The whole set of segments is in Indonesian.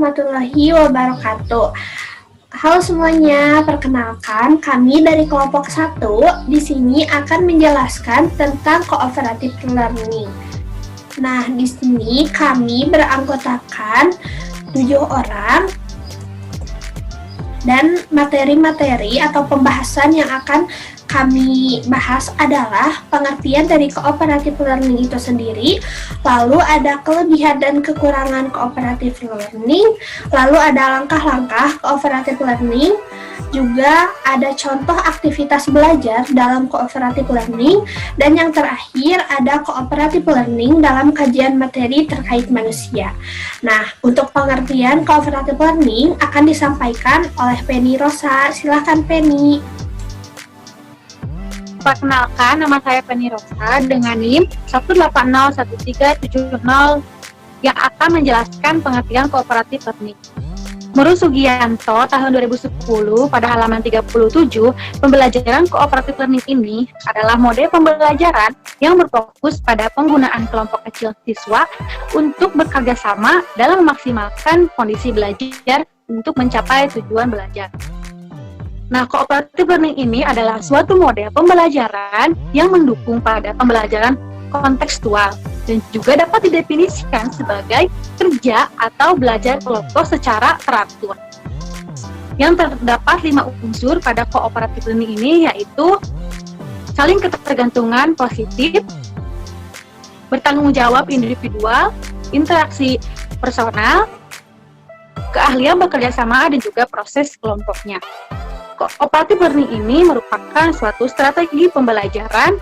warahmatullahi wabarakatuh. Halo semuanya, perkenalkan kami dari kelompok 1 di sini akan menjelaskan tentang cooperative learning. Nah, di sini kami beranggotakan 7 orang dan materi-materi atau pembahasan yang akan kami bahas adalah pengertian dari cooperative learning itu sendiri, lalu ada kelebihan dan kekurangan cooperative learning, lalu ada langkah-langkah cooperative learning, juga ada contoh aktivitas belajar dalam cooperative learning, dan yang terakhir ada cooperative learning dalam kajian materi terkait manusia. Nah, untuk pengertian cooperative learning akan disampaikan oleh Penny Rosa. Silakan Penny. Perkenalkan, nama saya Penny Rosa dengan NIM 1801370 yang akan menjelaskan pengertian cooperative learning. Menurut Sugianto tahun 2010 pada halaman 37, pembelajaran cooperative learning ini adalah model pembelajaran yang berfokus pada penggunaan kelompok kecil siswa untuk bekerja sama dalam memaksimalkan kondisi belajar untuk mencapai tujuan belajar. Nah, cooperative learning ini adalah suatu model pembelajaran yang mendukung pada pembelajaran kontekstual dan juga dapat didefinisikan sebagai kerja atau belajar kelompok secara teratur. Yang terdapat 5 unsur pada cooperative learning ini yaitu saling ketergantungan positif, bertanggung jawab individual, interaksi personal, keahlian bekerja sama dan juga proses kelompoknya. Cooperative learning ini merupakan suatu strategi pembelajaran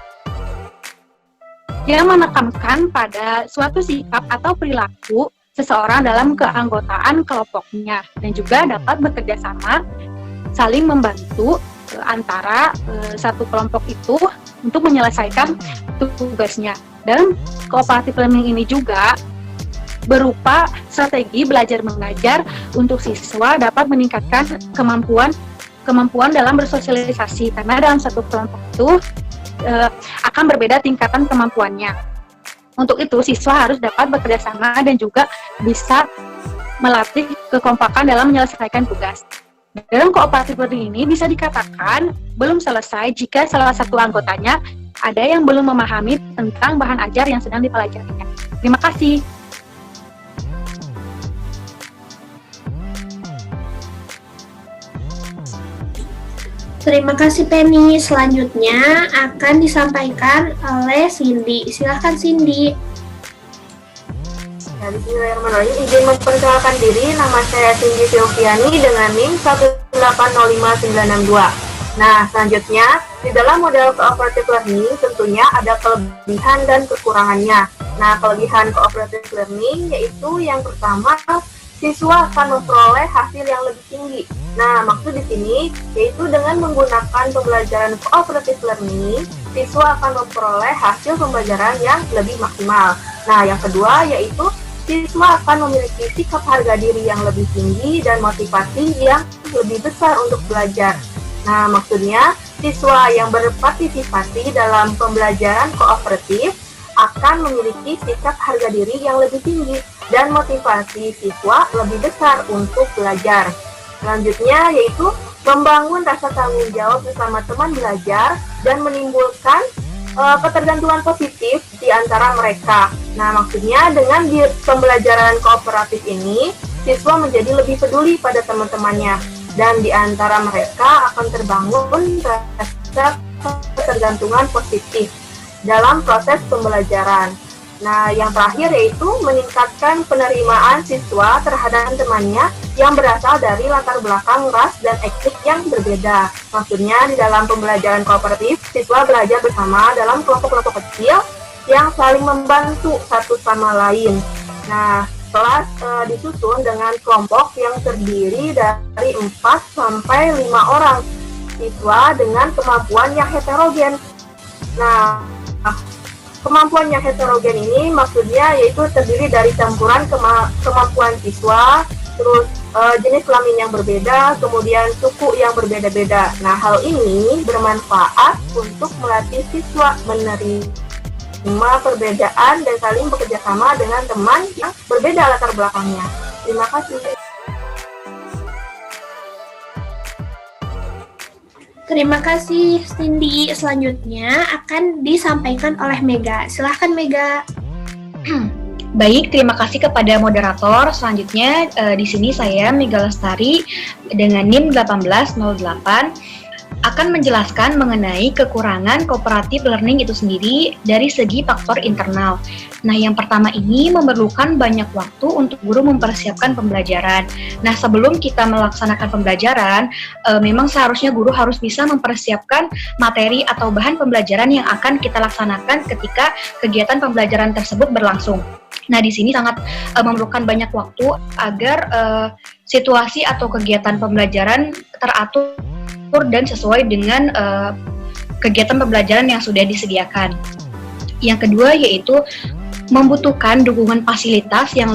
yang menekankan pada suatu sikap atau perilaku seseorang dalam keanggotaan kelompoknya dan juga dapat bekerja sama saling membantu antara satu kelompok itu untuk menyelesaikan tugasnya. Dan cooperative learning ini juga berupa strategi belajar mengajar untuk siswa dapat meningkatkan kemampuan dalam bersosialisasi, karena dalam satu kelompok itu akan berbeda tingkatan kemampuannya. Untuk itu, siswa harus dapat bekerja sama dan juga bisa melatih kekompakan dalam menyelesaikan tugas. Dalam cooperative learning ini bisa dikatakan belum selesai jika salah satu anggotanya ada yang belum memahami tentang bahan ajar yang sedang dipelajarinya. Terima kasih. Terima kasih Penny. Selanjutnya akan disampaikan oleh Cindy. Silahkan Cindy. Bismillahirrahmanirrahim. Izin memperkenalkan diri, nama saya Cindy Silviani dengan NIM 1805962. Nah, selanjutnya di dalam model cooperative learning tentunya ada kelebihan dan kekurangannya. Nah, kelebihan cooperative learning yaitu yang pertama, siswa akan memperoleh hasil yang lebih tinggi. Nah, maksud di sini yaitu dengan menggunakan pembelajaran cooperative learning, siswa akan memperoleh hasil pembelajaran yang lebih maksimal. Nah, yang kedua yaitu siswa akan memiliki sikap harga diri yang lebih tinggi dan motivasi yang lebih besar untuk belajar. Nah, maksudnya siswa yang berpartisipasi dalam pembelajaran kooperatif akan memiliki sikap harga diri yang lebih tinggi dan motivasi siswa lebih besar untuk belajar. Selanjutnya yaitu membangun rasa tanggung jawab bersama teman belajar dan menimbulkan ketergantungan positif di antara mereka. Nah, maksudnya dengan pembelajaran kooperatif ini, siswa menjadi lebih peduli pada teman-temannya dan di antara mereka akan terbangun rasa ketergantungan positif dalam proses pembelajaran. Nah, yang terakhir yaitu meningkatkan penerimaan siswa terhadap temannya yang berasal dari latar belakang ras dan etnik yang berbeda. Maksudnya di dalam pembelajaran kooperatif, siswa belajar bersama dalam kelompok-kelompok kecil yang saling membantu satu sama lain. Nah, kelas disusun dengan kelompok yang terdiri dari 4 sampai 5 orang siswa dengan kemampuan yang heterogen. Nah, kemampuan yang heterogen ini maksudnya yaitu terdiri dari campuran kemampuan siswa, terus jenis kelamin yang berbeda, kemudian suku yang berbeda-beda. Nah, hal ini bermanfaat untuk melatih siswa menerima perbedaan dan saling bekerja sama dengan teman yang berbeda latar belakangnya. Terima kasih. Terima kasih Cindy. Selanjutnya akan disampaikan oleh Mega. Silahkan Mega. Baik, terima kasih kepada moderator. Selanjutnya di sini saya Mega Lestari dengan NIM 1808 akan menjelaskan mengenai kekurangan cooperative learning itu sendiri dari segi faktor internal. Nah, yang pertama ini memerlukan banyak waktu untuk guru mempersiapkan pembelajaran. Nah, sebelum kita melaksanakan pembelajaran, memang seharusnya guru harus bisa mempersiapkan materi atau bahan pembelajaran yang akan kita laksanakan ketika kegiatan pembelajaran tersebut berlangsung. Nah, di sini sangat memerlukan banyak waktu agar situasi atau kegiatan pembelajaran teratur dan sesuai dengan kegiatan pembelajaran yang sudah disediakan. Yang kedua yaitu membutuhkan dukungan fasilitas yang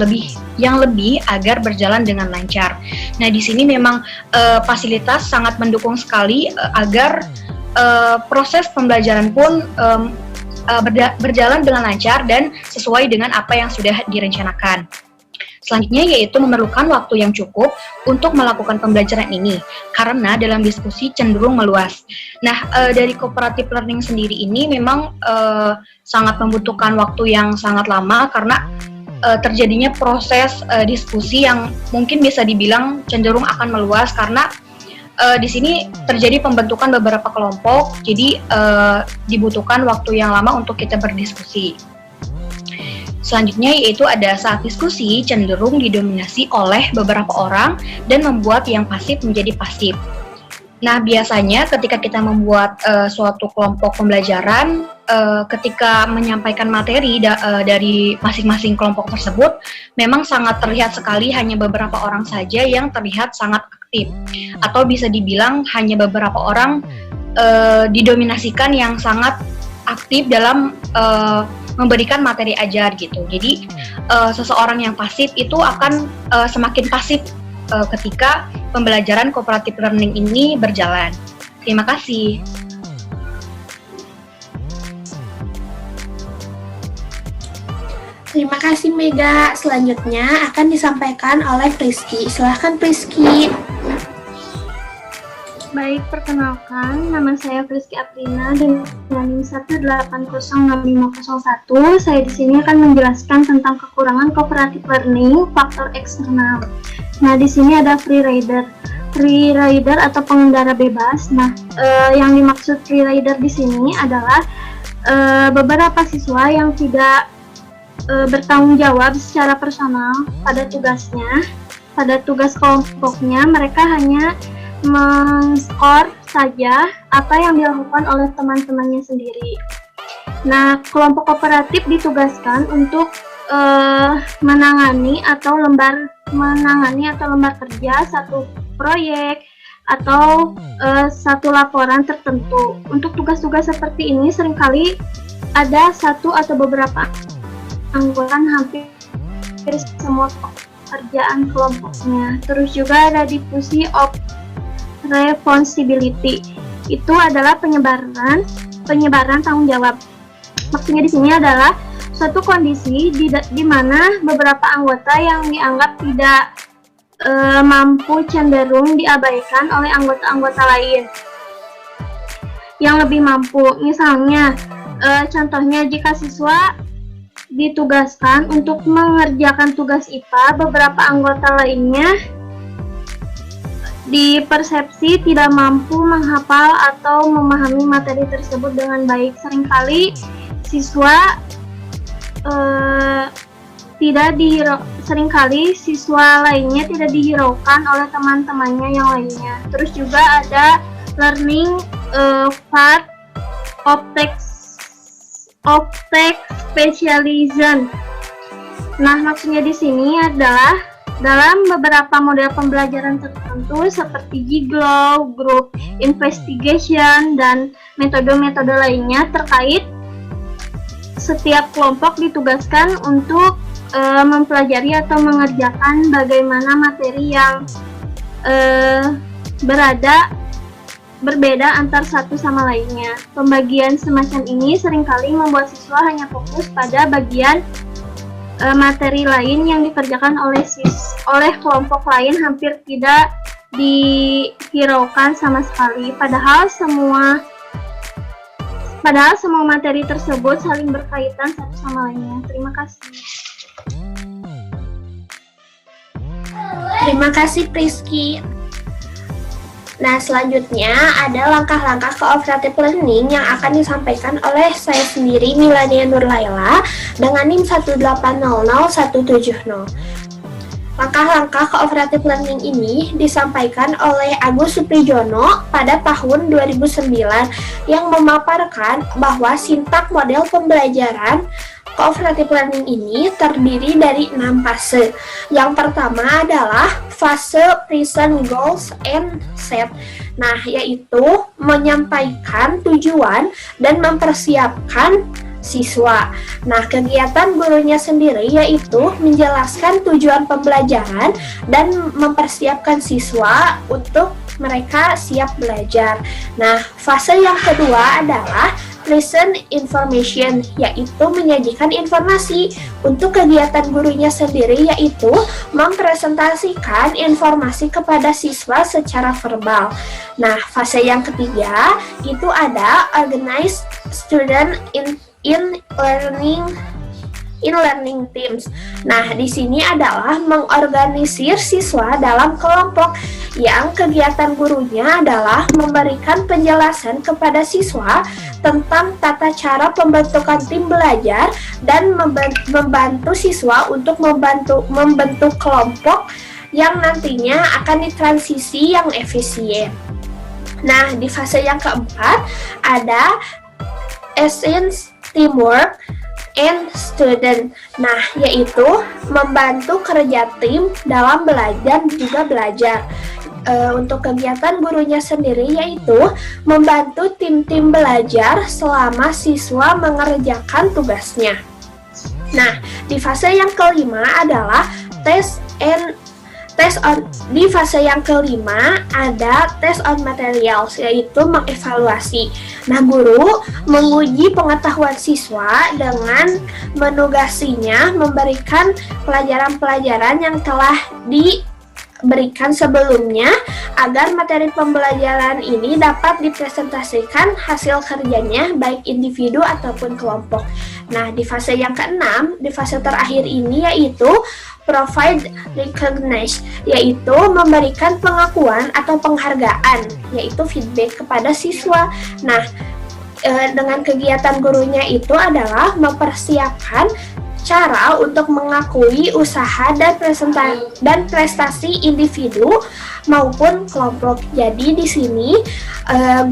lebih agar berjalan dengan lancar. Nah, di sini memang fasilitas sangat mendukung sekali agar proses pembelajaran pun berjalan dengan lancar dan sesuai dengan apa yang sudah direncanakan. Selanjutnya yaitu memerlukan waktu yang cukup untuk melakukan pembelajaran ini, karena dalam diskusi cenderung meluas. Nah, dari cooperative learning sendiri ini memang sangat membutuhkan waktu yang sangat lama karena terjadinya proses diskusi yang mungkin bisa dibilang cenderung akan meluas karena di sini terjadi pembentukan beberapa kelompok, jadi dibutuhkan waktu yang lama untuk kita berdiskusi. Selanjutnya yaitu ada saat diskusi cenderung didominasi oleh beberapa orang dan membuat yang pasif menjadi pasif. Nah, biasanya ketika kita membuat suatu kelompok pembelajaran, ketika menyampaikan materi dari masing-masing kelompok tersebut, memang sangat terlihat sekali hanya beberapa orang saja yang terlihat sangat aktif. Atau bisa dibilang hanya beberapa orang didominasikan yang sangat aktif dalam memberikan materi ajar gitu. Jadi seseorang yang pasif itu akan semakin pasif ketika pembelajaran cooperative learning ini berjalan. Terima kasih. Terima kasih Mega. Selanjutnya akan disampaikan oleh Priski. Silahkan Priski. Baik, perkenalkan, nama saya Priski Aprina dengan NIM 1806501. Saya di sini akan menjelaskan tentang kekurangan cooperative learning, faktor eksternal. Nah, di sini ada free rider atau pengendara bebas. Nah, yang dimaksud free rider di sini adalah beberapa siswa yang tidak bertanggung jawab secara personal pada tugasnya, pada tugas kelompoknya. Mereka hanya men-skor saja apa yang dilakukan oleh teman-temannya sendiri. Nah, kelompok kooperatif ditugaskan untuk menangani atau lembar kerja satu proyek atau satu laporan tertentu. Untuk tugas-tugas seperti ini seringkali ada satu atau beberapa anggota hampir semua pekerjaan kelompoknya. Terus juga ada diffusion of responsibility, itu adalah penyebaran tanggung jawab. Maksudnya di sini adalah suatu kondisi di mana beberapa anggota yang dianggap tidak mampu cenderung diabaikan oleh anggota-anggota lain yang lebih mampu. Misalnya, contohnya jika siswa ditugaskan untuk mengerjakan tugas IPA, beberapa anggota lainnya dipersepsi tidak mampu menghafal atau memahami materi tersebut dengan baik. Seringkali siswa siswa lainnya tidak dihiraukan oleh teman-temannya yang lainnya. Terus juga ada learning part of text specialization. Nah, maksudnya di sini adalah dalam beberapa model pembelajaran tertentu seperti Jigsaw, group investigation, dan metode-metode lainnya terkait, setiap kelompok ditugaskan untuk mempelajari atau mengerjakan bagaimana materi yang berbeda antar satu sama lainnya. Pembagian semacam ini seringkali membuat siswa hanya fokus pada bagian materi lain yang dikerjakan oleh kelompok lain hampir tidak dihiraukan sama sekali, padahal semua materi tersebut saling berkaitan satu sama lainnya. Terima kasih. Terima kasih Priski. Nah, selanjutnya ada langkah-langkah cooperative learning yang akan disampaikan oleh saya sendiri, Milania Nurlaila, dengan NIM 1800170. Langkah-langkah cooperative learning ini disampaikan oleh Agus Suprijono pada tahun 2009 yang memaparkan bahwa sintak model pembelajaran cooperative learning ini terdiri dari 6 fase. Yang pertama adalah fase present goals and set. Nah, yaitu menyampaikan tujuan dan mempersiapkan siswa. Nah, kegiatan gurunya sendiri yaitu menjelaskan tujuan pembelajaran dan mempersiapkan siswa untuk mereka siap belajar. Nah, fase yang kedua adalah present information, yaitu menyajikan informasi. Untuk kegiatan gurunya sendiri yaitu mempresentasikan informasi kepada siswa secara verbal. Nah, fase yang ketiga itu ada organize student in learning teams. Nah, di sini adalah mengorganisir siswa dalam kelompok yang kegiatan gurunya adalah memberikan penjelasan kepada siswa tentang tata cara pembentukan tim belajar dan membantu siswa untuk membentuk kelompok yang nantinya akan ditransisi yang efisien. Nah, di fase yang keempat ada essence teamwork and student. Nah, yaitu membantu kerja tim dalam belajar dan juga belajar. Untuk kegiatan gurunya sendiri yaitu membantu tim-tim belajar selama siswa mengerjakan tugasnya. Nah, di fase yang kelima adalah di fase yang kelima ada test on materials, yaitu mengevaluasi. Nah, guru menguji pengetahuan siswa dengan menugasinya memberikan pelajaran-pelajaran yang telah diberikan sebelumnya agar materi pembelajaran ini dapat dipresentasikan hasil kerjanya baik individu ataupun kelompok. Nah, di fase yang keenam, di fase terakhir ini yaitu provide recognition, yaitu memberikan pengakuan atau penghargaan, yaitu feedback kepada siswa. Nah, dengan kegiatan gurunya itu adalah mempersiapkan cara untuk mengakui usaha dan prestasi individu maupun kelompok. Jadi di sini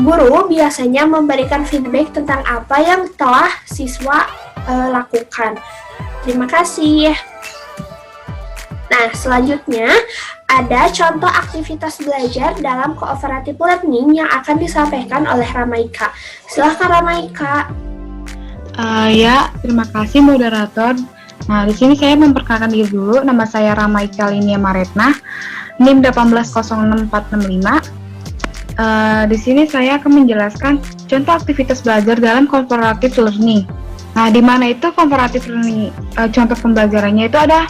guru biasanya memberikan feedback tentang apa yang telah siswa lakukan. Terima kasih. Nah, selanjutnya ada contoh aktivitas belajar dalam cooperative learning yang akan disampaikan oleh Ramaika. Silahkan Ramaika. Ya, terima kasih moderator. Nah, di sini saya memperkenalkan diri dulu. Nama saya Ramaika Linia Maretna, NIM 1806465. Di sini saya akan menjelaskan contoh aktivitas belajar dalam cooperative learning. Nah, di mana itu cooperative learning? Contoh pembelajarannya itu ada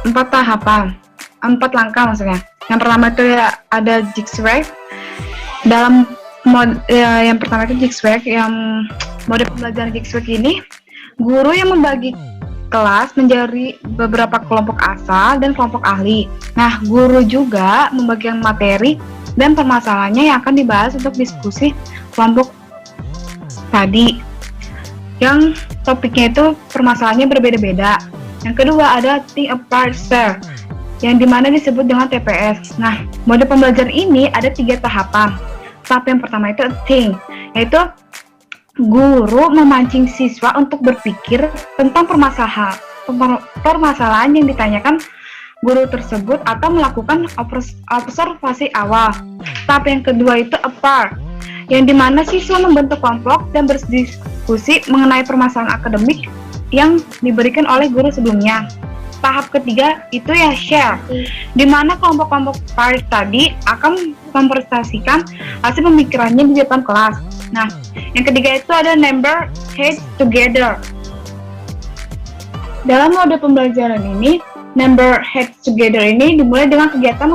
4 tahapan, 4 langkah maksudnya. Yang pertama itu ya ada Jigsaw. Dalam yang pertama itu Jigsaw, yang mode pembelajaran Jigsaw ini guru yang membagi kelas menjadi beberapa kelompok asal dan kelompok ahli. Nah, guru juga membagikan materi dan permasalahannya yang akan dibahas untuk diskusi kelompok tadi. Yang topiknya itu permasalahannya berbeda-beda. Yang kedua ada think apart share, yang dimana disebut dengan TPS. Nah, mode pembelajaran ini ada 3 tahapan. Tahap yang pertama itu think, yaitu guru memancing siswa untuk berpikir tentang permasalahan yang ditanyakan guru tersebut atau melakukan observasi awal. Tahap yang kedua itu apart, yang dimana siswa membentuk kelompok dan berdiskusi mengenai permasalahan akademik yang diberikan oleh guru sebelumnya. Tahap ketiga itu ya share, di mana kelompok-kelompok part tadi akan mempresentasikan hasil pemikirannya di depan kelas. Nah, yang ketiga itu ada number head together. Dalam mode pembelajaran ini, Number Heads Together ini dimulai dengan kegiatan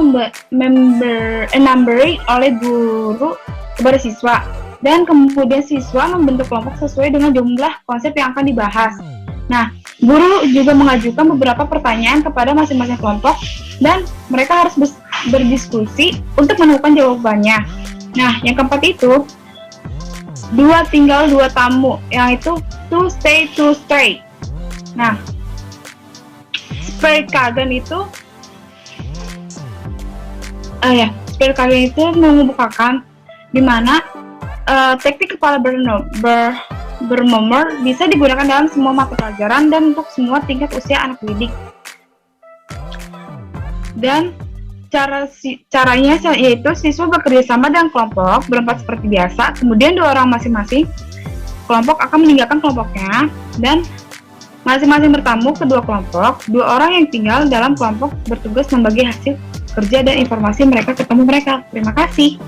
numbering oleh guru kepada siswa, dan kemudian siswa membentuk kelompok sesuai dengan jumlah konsep yang akan dibahas. Nah, guru juga mengajukan beberapa pertanyaan kepada masing-masing kelompok dan mereka harus berdiskusi untuk menemukan jawabannya. Nah, yang keempat itu tinggal dua tamu, yang itu to stay. Nah, Spreekkagen itu mengemukakan di mana teknik kepala bernomor bisa digunakan dalam semua mata pelajaran dan untuk semua tingkat usia anak didik. Dan caranya yaitu siswa bekerja sama dengan kelompok berempat seperti biasa, kemudian 2 orang masing-masing kelompok akan meninggalkan kelompoknya dan masing-masing bertamu ke 2 kelompok. 2 orang yang tinggal dalam kelompok bertugas membagi hasil kerja dan informasi mereka ketemu mereka. Terima kasih.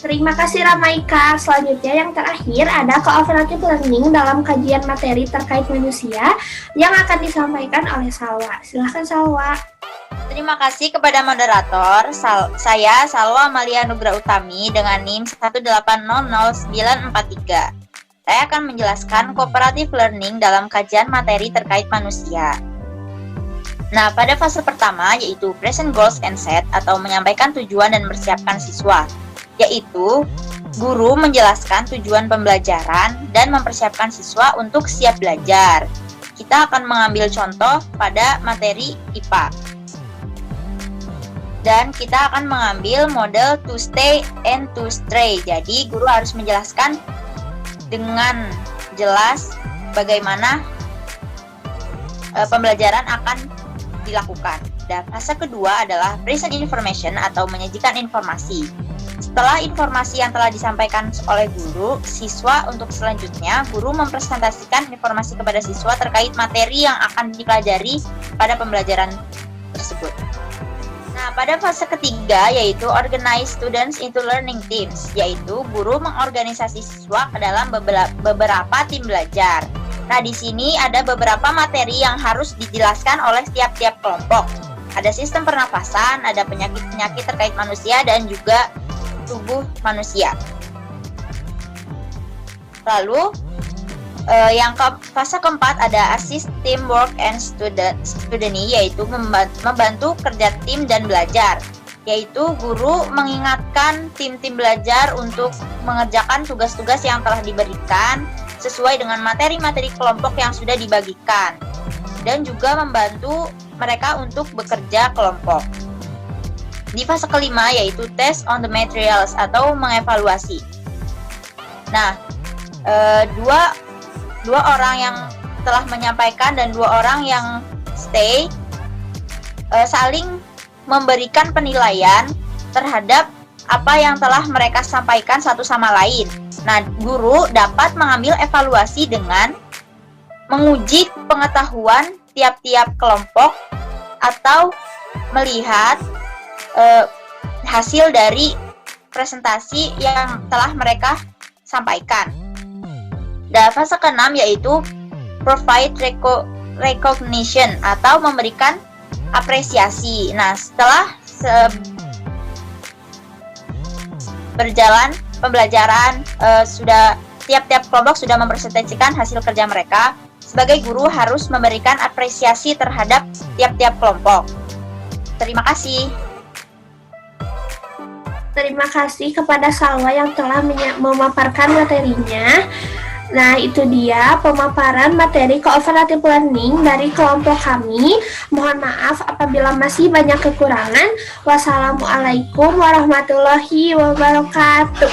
Terima kasih Ramaika. Selanjutnya yang terakhir ada cooperative learning dalam kajian materi terkait manusia yang akan disampaikan oleh Salwa. Silahkan Salwa. Terima kasih kepada moderator. Saya Salwa Amalia Nugra Utami dengan NIM 1800943. Saya akan menjelaskan cooperative learning dalam kajian materi terkait manusia. Nah, pada fase pertama yaitu present goals and set atau menyampaikan tujuan dan mempersiapkan siswa, yaitu guru menjelaskan tujuan pembelajaran dan mempersiapkan siswa untuk siap belajar. Kita akan mengambil contoh pada materi IPA. Dan kita akan mengambil model to stay and to stray. Jadi, guru harus menjelaskan dengan jelas bagaimana pembelajaran akan dilakukan. Dan fase kedua adalah present information atau menyajikan informasi. Setelah informasi yang telah disampaikan oleh guru, siswa untuk selanjutnya guru mempresentasikan informasi kepada siswa terkait materi yang akan dipelajari pada pembelajaran tersebut. Nah, pada fase ketiga yaitu organize students into learning teams, yaitu guru mengorganisasi siswa ke dalam beberapa tim belajar. Nah, di sini ada beberapa materi yang harus dijelaskan oleh tiap-tiap kelompok. Ada sistem pernafasan, ada penyakit-penyakit terkait manusia dan juga tubuh manusia. Lalu fase keempat ada assist teamwork and student, yaitu membantu kerja tim dan belajar, yaitu guru mengingatkan tim-tim belajar untuk mengerjakan tugas-tugas yang telah diberikan sesuai dengan materi-materi kelompok yang sudah dibagikan dan juga membantu mereka untuk bekerja kelompok. Di fase kelima yaitu test on the materials atau mengevaluasi. Nah, dua orang yang telah menyampaikan dan 2 orang yang stay saling memberikan penilaian terhadap apa yang telah mereka sampaikan satu sama lain. Nah, guru dapat mengambil evaluasi dengan menguji pengetahuan tiap-tiap kelompok atau melihat hasil dari presentasi yang telah mereka sampaikan. Dan fase ke-6 yaitu provide recognition atau memberikan apresiasi. Nah, setelah berjalan pembelajaran, sudah tiap-tiap kelompok sudah mempresentasikan hasil kerja mereka. Sebagai guru harus memberikan apresiasi terhadap tiap-tiap kelompok. Terima kasih. Terima kasih kepada Salwa yang telah memaparkan materinya. Nah, itu dia pemaparan materi cooperative learning dari kelompok kami. Mohon maaf apabila masih banyak kekurangan. Wassalamualaikum warahmatullahi wabarakatuh.